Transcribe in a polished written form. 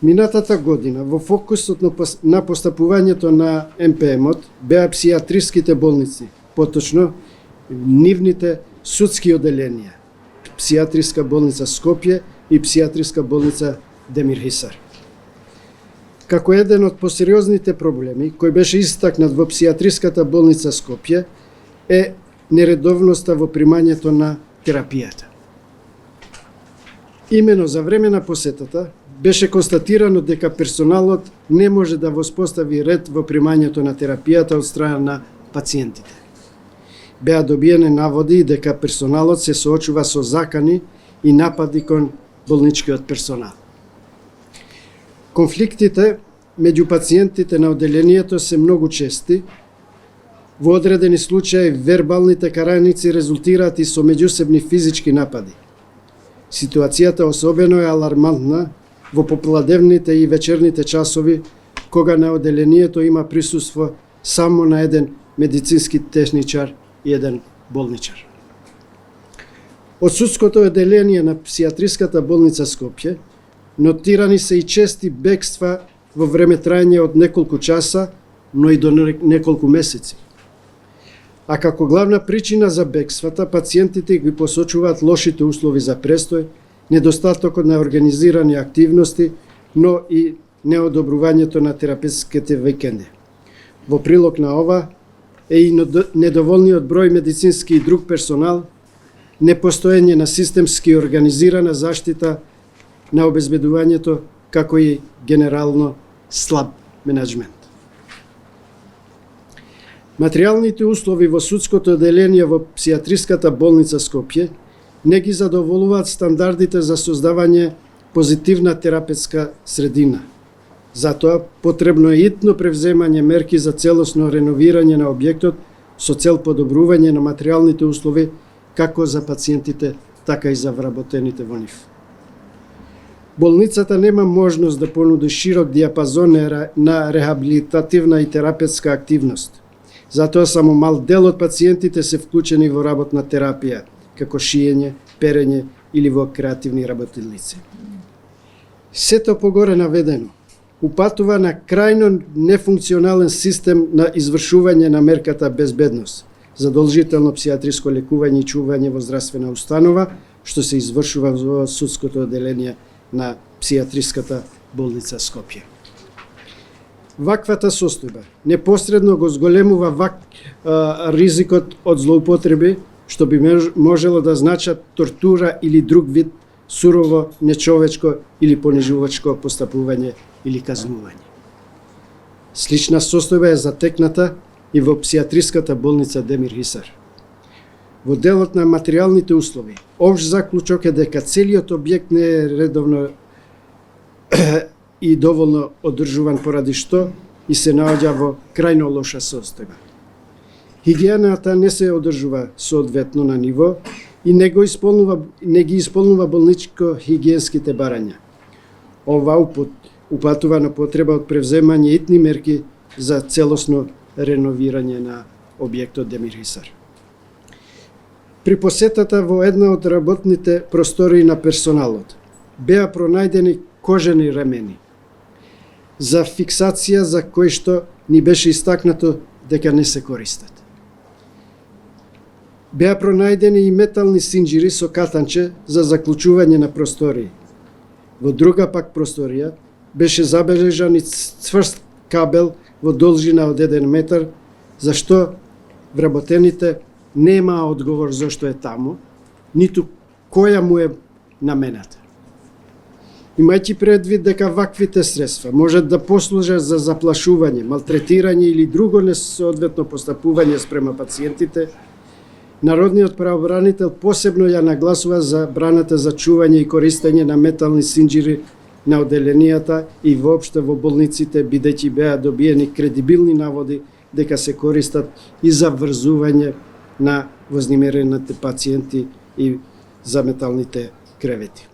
Минатата година во фокусот на постапувањето на МПМ-от беа псијатриските болници, поточно нивните судски оделенија, псијатриска болница Скопје и псијатриска болница Демир Хисар. Како еден од посериозните проблеми кој беше истакнат во псијатриската болница Скопје е нередовноста во примањето на терапијата. Имено за време на посетата беше констатирано дека персоналот не може да воспостави ред во примањето на терапијата од страна на пациентите. Беа добиени наводи дека персоналот се соочува со закани и напади кон болничкиот персонал. Конфликтите меѓу пациентите на оделението се многу чести. Во одредени случаи вербалните караници резултираат и со меѓусебни физички напади. Ситуацијата особено е алармантна во попладевните и вечерните часови, кога на оделението има присуство само на еден медицински техничар и еден болничар. Од судското оделение на псијатриската болница Скопје нотирани се и чести бегства во време трајање од неколку часа, но и до неколку месеци. А како главна причина за бегствата, пациентите ги посочуваат лошите услови за престој, недостатокот на организирани активности, но и неодобрувањето на терапевтските викенди. Во прилог на ова е и недоволниот број медицински и друг персонал, непостоење на системски организирана заштита на обезбедувањето, како и генерално слаб менеджмент. Материјалните услови во судското оделение во псијатриската болница Скопје не ги задоволуваат стандардите за создавање позитивна терапевтска средина. Затоа потребно е итно превземање мерки за целосно реновирање на објектот со цел подобрување на материјалните услови како за пациентите, така и за вработените во нив. Болницата нема можност да понуди широк диапазон на рехабилитативна и терапевтска активност. Затоа само мал дел од пациентите се вклучени во работна терапија, како шиење, перење или во креативни работилници. Сето погоре наведено упатува на крајно нефункционален систем на извршување на мерката безбедност, задолжително псијатриско лекување и чување во здравствена установа, што се извршува во судското оделение на псијатриската болница Скопје. Ваквата состојба непосредно го зголемува ризикот од злоупотреби, што би можело да значат тортура или друг вид сурово, нечовечко или понижувачко постапување или казнување. Слична состојба е затекната и во псијатриската болница Демир Хисар. Во делот на материјалните услови, општ заклучок е дека целиот објект не е редовно и доволно одржуван, поради што и се наоѓа во крајно лоша состојба. Хигиената не се одржува соодветно на ниво и не ги исполнува болничко-хигиенските барања. Ова упатува на потреба од превземање итни мерки за целосно реновирање на објектот Демир Хисар. При посетата во една од работните простории на персоналот беа пронајдени кожени ремени за фиксација за кои што ни беше истакнато дека не се користат. Беа пронајдени и метални синџири со катанче за заклучување на простории. Во друга пак просторија беше забележан и цврст кабел во должина од 1 метар, за што вработените нема одговор зашто е таму, ниту која му е намената. Имајќи предвид дека ваквите средства можат да послужат за заплашување, малтретирање или друго несоодветно постапување спрема пациентите, Народниот правобранител посебно ја нагласува за браната за чување и користење на метални синџири на оделенијата и воопшто во болниците, бидејќи беа добиени кредибилни наводи дека се користат и за врзување на вознемирените пациенти и за металните кревети.